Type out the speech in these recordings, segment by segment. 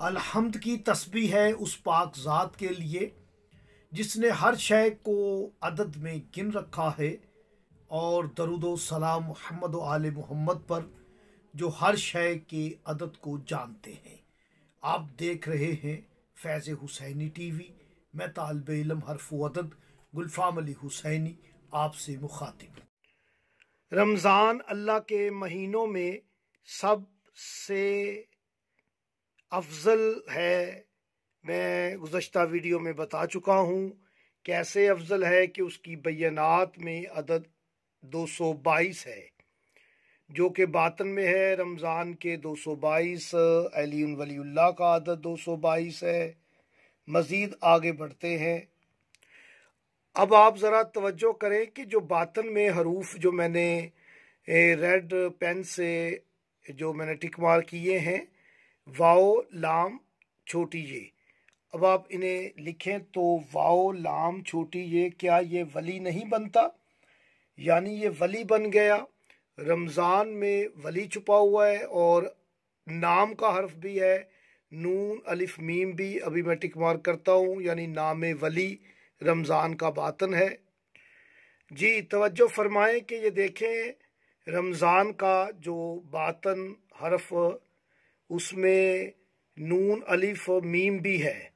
अलहम्द की तस्बीह है उस पाक ज़ात के लिए जिसने हर शय को अदद में गिन रखा है, और दरूदो सलाम मोहम्मद व आले मोहम्मद पर जो हर शय के अदद को जानते हैं। आप देख रहे हैं फैज़ हुसैनी टीवी। मैं तालिब इल्म हरफ़ अदद गुलफ़ाम अली हुसैनी आपसे मुखातिब। रमज़ान अल्लाह के महीनों में सबसे अफजल है। मैं गुज़श्ता वीडियो में बता चुका हूँ कैसे अफजल है कि उसकी बयानात में अदद 222 है, जो कि बातन में है। रमज़ान के 222 अली वलीउल्लाह का अदद 222 है। मज़ीद आगे बढ़ते हैं। अब आप ज़रा तवज्जो करें कि जो बातन में हरूफ जो मैंने रेड पेन से जो मैंने टिक मार्क किए हैं, वाओ लाम छोटी ये, अब आप इन्हें लिखें तो वाओ लाम छोटी ये, क्या ये वली नहीं बनता? यानी ये वली बन गया। रमज़ान में वली छुपा हुआ है और नाम का हर्फ भी है, नून अलिफ मीम भी। अभी मैं टिक मार्क करता हूँ, यानी नाम वली रमज़ान का बातन है। जी तवज्जो फरमाएं कि ये देखें रमज़ान का जो बातन हर्फ, उसमें नून अलिफ मीम भी है,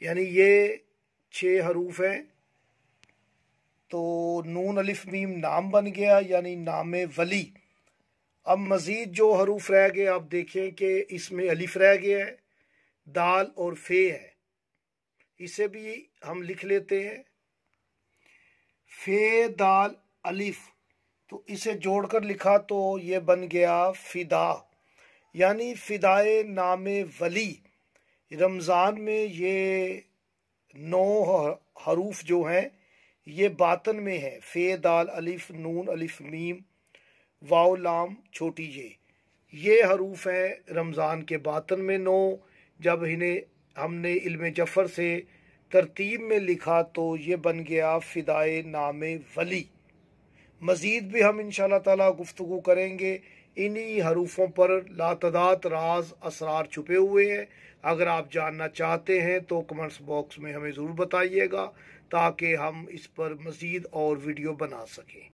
यानी ये 6 हरूफ हैं। तो नून अलिफ मीम नाम बन गया, यानी नाम वली। अब मज़ीद जो हरूफ रह गए आप देखें कि इसमें अलिफ रह गया है, दाल और फे है। इसे भी हम लिख लेते हैं, फे दाल अलिफ। तो इसे जोड़कर लिखा तो ये बन गया फिदा, यानी फिदाए नाम वली। रमज़ान में ये 9 हरूफ जो हैं ये बातन में है, फे दाल अलिफ नून अलिफ मीम वाओ लाम छोटी ये हरूफ हैं रमज़ान के बातन में 9। जब इन्हें हमने इल्म जफ़र से तरतीब में लिखा तो ये बन गया फिदाए नाम वली। मज़ीद भी हम इंशाअल्लाह ताला गुफ्तगू करेंगे। इन्हीं हरूफों पर लातदाद राज असरार छुपे हुए हैं। अगर आप जानना चाहते हैं तो कमेंट्स बॉक्स में हमें ज़रूर बताइएगा, ताकि हम इस पर मज़ीद और वीडियो बना सकें।